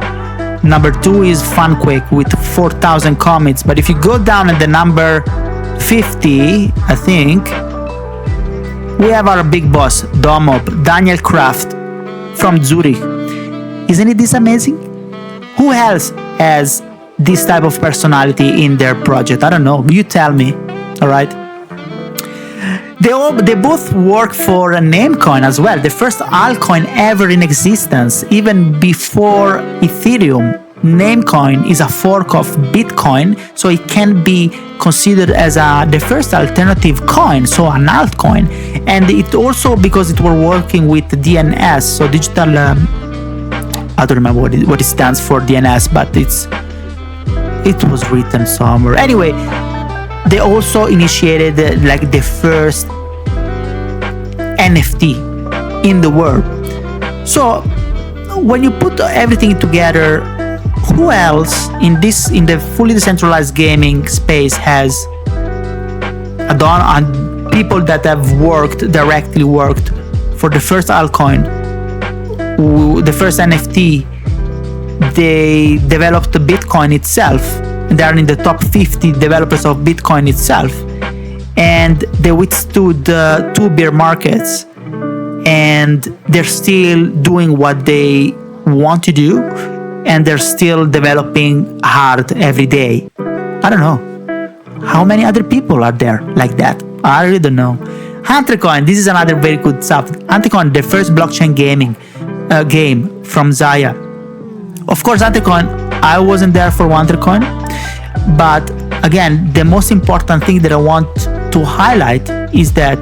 Number 2 is Funquake with 4,000 commits. But if you go down at the number 50, I think, we have our big boss, Domob, Daniel Kraft from Zurich. Isn't it this amazing? Who else has this type of personality in their project? I don't know. You tell me. All right. They both work for a Namecoin as well, the first altcoin ever in existence, even before Ethereum. Namecoin is a fork of Bitcoin, so it can be considered as the first alternative coin, so an altcoin. And it also, because it were working with DNS, so digital, I don't remember what it stands for, DNS, but it was written somewhere. Anyway, they also initiated like the first NFT in the world. So when you put everything together, who else in the fully decentralized gaming space has people that have directly worked for the first altcoin, the first NFT? They developed the Bitcoin itself. They are in the top 50 developers of Bitcoin itself, and they withstood 2 bear markets, and they're still doing what they want to do, and they're still developing hard every day. I don't know how many other people are there like that. I really don't know. Huntercoin, this is another very good stuff. Huntercoin, the first blockchain gaming game from Xaya. Of course, Huntercoin, I wasn't there for Huntercoin, but again, the most important thing that I want to highlight is that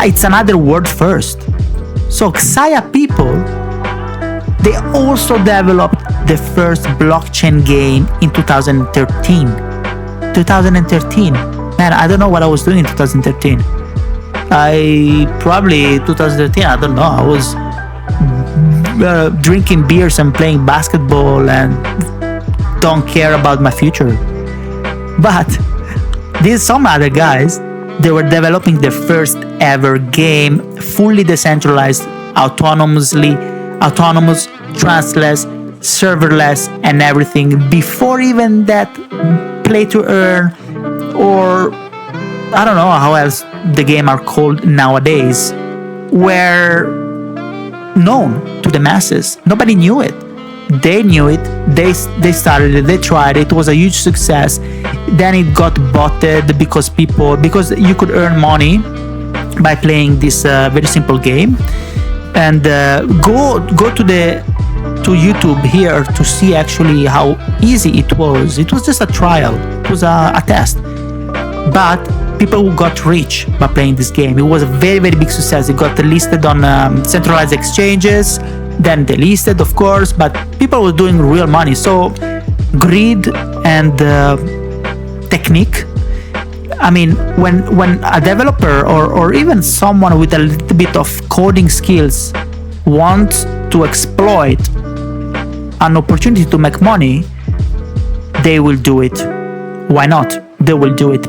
it's another world first. So Xaya people, they also developed the first blockchain game in 2013. 2013. Man, I don't know what I was doing in 2013. I probably 2013, I don't know, I was drinking beers and playing basketball and don't care about my future. But there's some other guys, they were developing their first ever game, fully decentralized, autonomous, trustless, serverless, and everything. Before even that, play to earn, or I don't know how else the game are called nowadays, were known to the masses. Nobody knew it. They knew it. They started it. They tried it. It was a huge success. Then it got botted because you could earn money by playing this very simple game. And go to YouTube here to see actually how easy it was. It was just a trial. It was a test. But people who got rich by playing this game. It was a very, very big success. It got listed on centralized exchanges, then delisted, of course, but people were doing real money. So greed and technique. I mean, when a developer or even someone with a little bit of coding skills wants to exploit an opportunity to make money, they will do it. Why not? They will do it.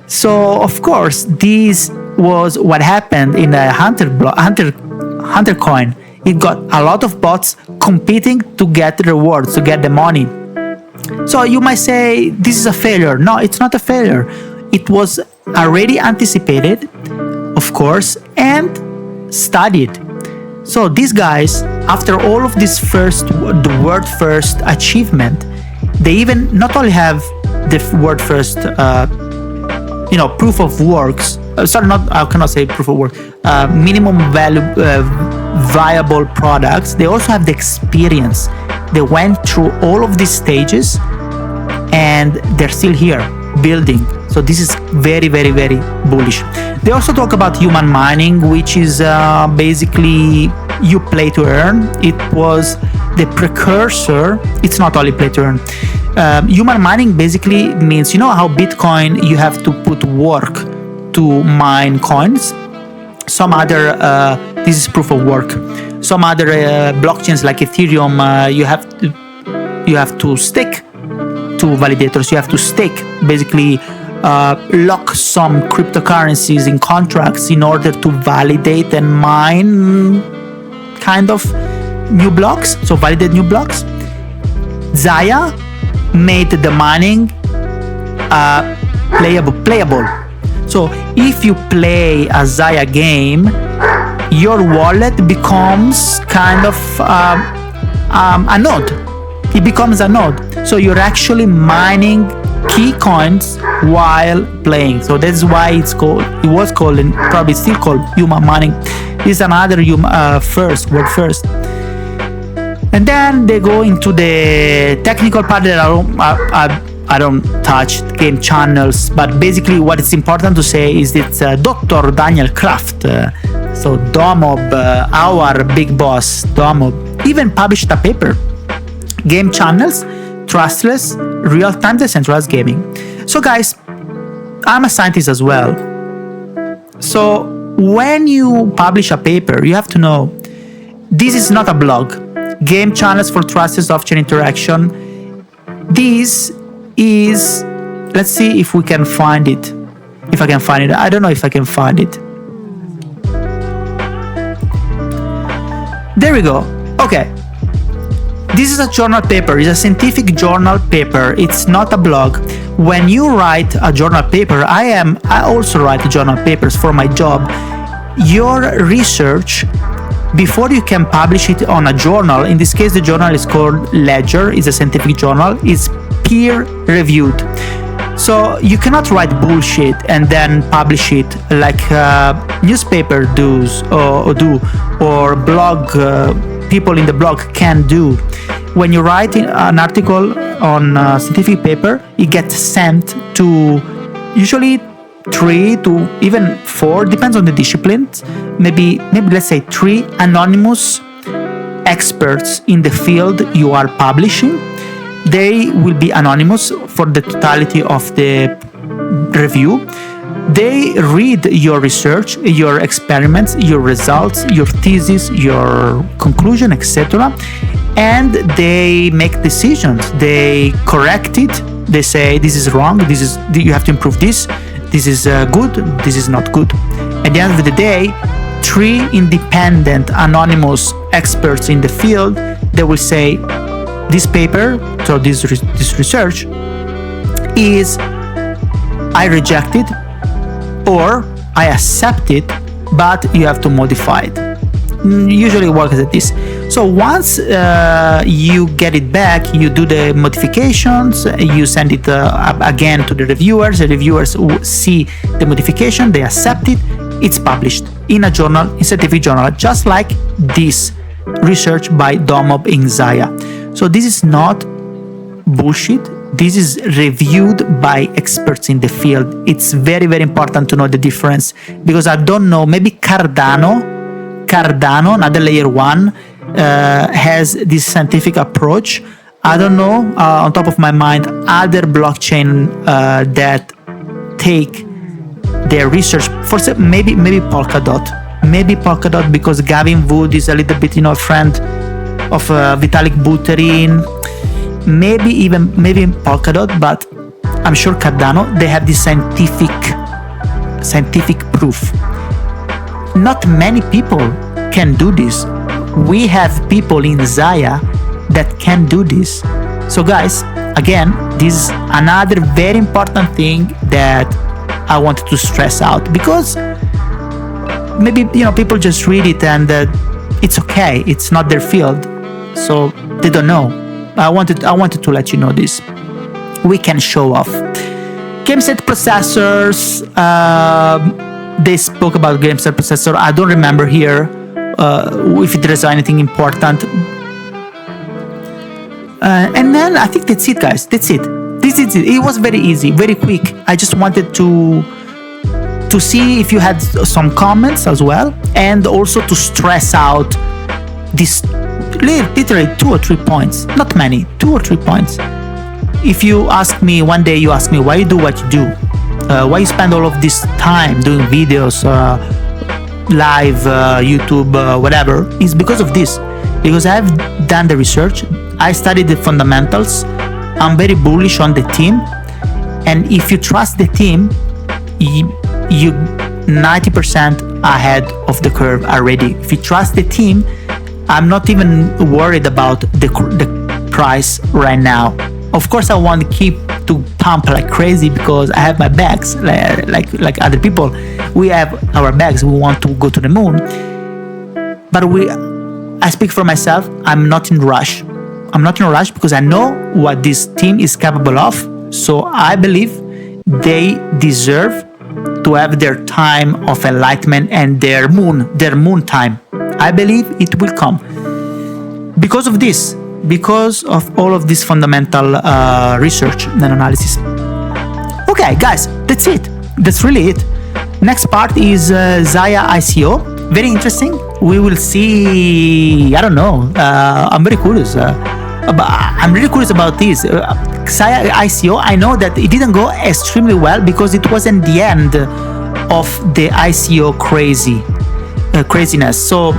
So of course, this was what happened in the Hunter coin. It got a lot of bots competing to get rewards, to get the money. So you might say this is a failure. No, it's not a failure. It was already anticipated, of course, and studied. So these guys, after all of this the word first achievement, they even not only have the word first, proof of works. I cannot say proof of work. Minimum value, viable products. They also have the experience. They went through all of these stages, and they're still here building. So this is very, very, very bullish. They also talk about human mining, which is basically you play to earn. It was the precursor. It's not only play to earn. Human mining basically means, you know how Bitcoin, you have to put work to mine coins? Some other, this is proof of work. Some other blockchains like Ethereum, you have to stake to validators. You have to stake, basically lock some cryptocurrencies in contracts in order to validate and mine kind of new blocks, so validate new blocks. Xaya made the mining playable. So if you play a Xaya game, your wallet becomes kind of a node. It becomes a node. So you're actually mining key coins while playing. So that's why it was called, and probably still called, human mining. This is another word first. And then they go into the technical part that I don't touch game channels, but basically what is important to say is that Dr. Daniel Kraft, so Domob, our big boss, Domob, even published a paper, Game Channels, Trustless, Real-Time Decentralized Gaming. So guys, I'm a scientist as well. So when you publish a paper, you have to know this is not a blog. Game Channels for Trustless Off-Chain Interaction. This is, let's see if we can find it. If I can find it. I don't know if I can find it. There we go. Okay. This is a journal paper. It's a scientific journal paper. It's not a blog. When you write a journal paper, I also write journal papers for my job. Your research, before you can publish it on a journal, in this case the journal is called Ledger, it's a scientific journal, it's peer reviewed. So you cannot write bullshit and then publish it like newspaper or blog people in the blog can do. When you write an article on a scientific paper, it gets sent to usually 3 to even 4, depends on the discipline, maybe let's say 3 anonymous experts in the field you are publishing. They will be anonymous for the totality of the review. They read your research, your experiments, your results, your thesis, your conclusion, etc. And they make decisions. They correct it. They say this is wrong. You have to improve this. This is good. This is not good. At the end of the day, 3 independent, anonymous experts in the field, they will say this paper, so this research, is I reject it or I accept it, but you have to modify it. Usually it works like this. So once you get it back, you do the modifications, you send it again to the reviewers. The reviewers see the modification, they accept it, it's published in a journal, in scientific journal, just like this research by Domob in Xaya. So this is not bullshit. This is reviewed by experts in the field. It's very, very important to know the difference, because I don't know, maybe Cardano, another layer 1, has this scientific approach. I don't know, on top of my mind, other blockchain that take their research for maybe Polkadot, because Gavin Wood is a little bit, a friend of Vitalik Buterin. Maybe Polkadot, but I'm sure Cardano, they have this scientific proof. Not many people can do this. We have people in Xaya that can do this. So guys, again, this is another very important thing that I wanted to stress out, because maybe people just read it and it's okay, it's not their field, so they don't know. I wanted to let you know this. We can show off. Game set processors. They spoke about game set processor. I don't remember here if there is anything important. And then I think that's it, guys. That's it. This is it. It was very easy, very quick. I just wanted to see if you had some comments as well, and also to stress out this literally 2 or 3 points, not many, 2 or 3 points. If you ask me one day, you ask me why you do what you do, why you spend all of this time doing videos, live, YouTube, whatever, is because of this. Because I've done the research, I studied the fundamentals, I'm very bullish on the team, and if you trust the team, you 90% ahead of the curve already. If you trust the team, I'm not even worried about the price right now. Of course, I want to keep to pump like crazy because I have my bags, like other people. We have our bags. We want to go to the moon. But I speak for myself. I'm not in rush. I'm not in a rush because I know what this team is capable of. So I believe they deserve to have their time of enlightenment and their moon time. I believe it will come because of this, because of all of this fundamental research and analysis. Okay, guys, that's it. That's really it. Next part is Xaya ICO. Very interesting. We will see. I don't know. I'm very curious. I'm really curious about this. Xaya ICO, I know that it didn't go extremely well because it wasn't the end of the ICO craziness. So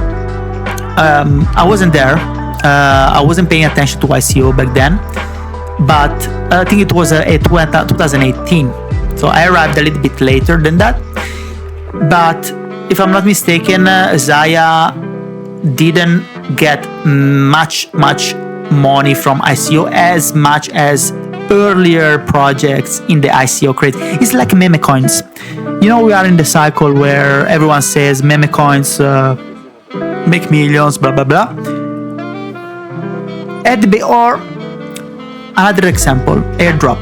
I wasn't there. I wasn't paying attention to ICO back then, but I think it was 2018. So I arrived a little bit later than that. But if I'm not mistaken, Xaya didn't get much money from ICO as much as earlier projects in the ICO craze. It's like meme coins. We are in the cycle where everyone says meme coins make millions, blah blah blah. Or another example, airdrop.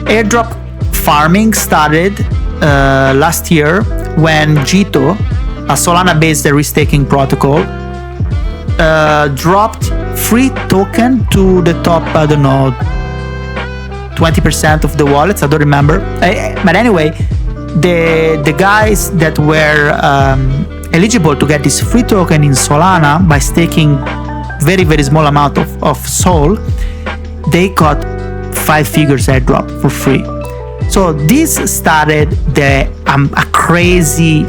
Airdrop farming started last year when Jito, a Solana-based risk-taking protocol, dropped free token to the top, 20% of the wallets. I don't remember. But anyway, the guys that were eligible to get this free token in Solana by staking very, very small amount of Sol, they got 5 figures airdrop for free. So this started a crazy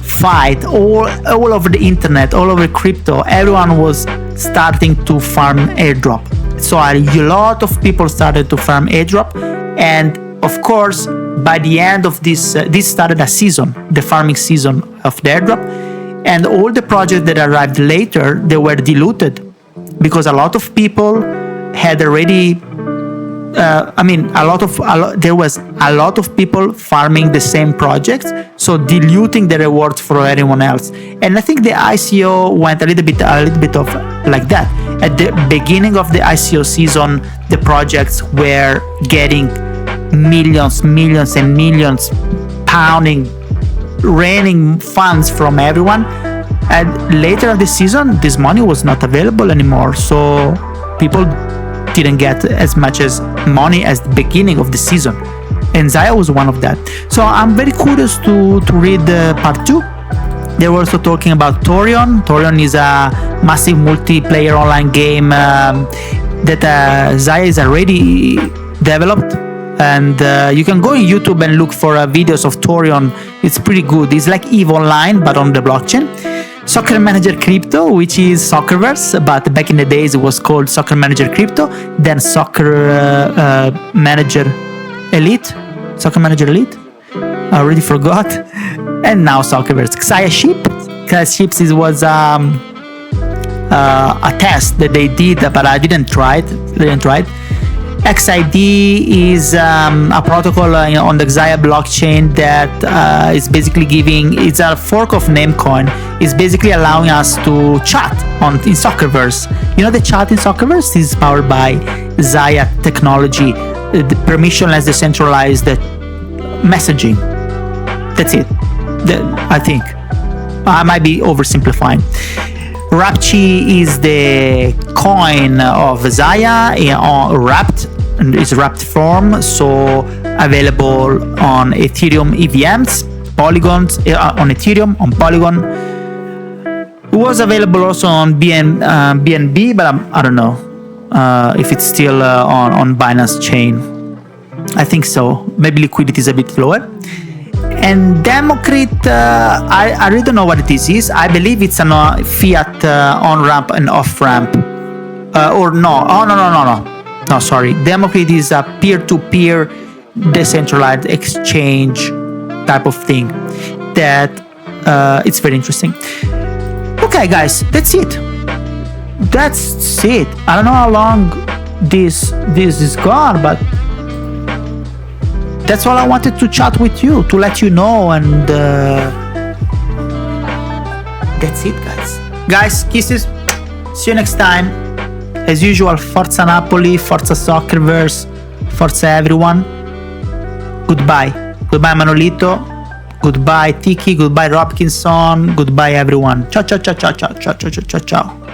fight all over the internet, all over crypto. Everyone was starting to farm airdrop. So a lot of people started to farm airdrop, and of course, by the end of this started a season, the farming season of the airdrop, and all the projects that arrived later, they were diluted because a lot of people had already. There was a lot of people farming the same projects, so diluting the rewards for everyone else. And I think the ICO went a little bit of like that. At the beginning of the ICO season, the projects were getting millions and millions, raining funds from everyone. And later in the season, this money was not available anymore, so people didn't get as much as money as the beginning of the season, and Xaya was one of that. So I'm very curious to read part 2. They were also talking about Torion. Torion is a massive multiplayer online game that Xaya is already developed, and you can go on YouTube and look for videos of Torion. It's pretty good. It's like EVE Online but on the blockchain. Soccermanager Crypto, which is Soccerverse, but back in the days it was called Soccermanager Crypto, then Soccermanager Elite, I already forgot, and now Soccerverse. Xaya Ships was a test that they did, but I didn't try it. XID is a protocol on the Xaya blockchain that is basically it's a fork of Namecoin. It's basically allowing us to chat in Soccerverse. You know, the chat in Soccerverse is powered by Xaya technology, the permissionless decentralized messaging. That's it. I think I might be oversimplifying. Rapchi is the coin of Xaya it's wrapped form, so available on Ethereum EVMs, Polygons, on Ethereum, on Polygon. It was available also on BNB, but I don't know if it's still on Binance chain. I think so. Maybe liquidity is a bit lower. And Democrit, I really don't know what it is. I believe it's a fiat on-ramp and off-ramp. No, sorry. Democrit is a peer-to-peer decentralized exchange type of thing that it's very interesting. Okay, guys, that's it. I don't know how long this is gone, but that's all I wanted to chat with you, to let you know, and that's it, guys. Guys, kisses. See you next time. As usual, Forza Napoli, Forza Soccerverse, Forza everyone. Goodbye. Goodbye, Manolito. Goodbye, Tiki. Goodbye, Robkinson. Goodbye, everyone. Ciao, ciao, ciao, ciao, ciao, ciao, ciao, ciao, ciao.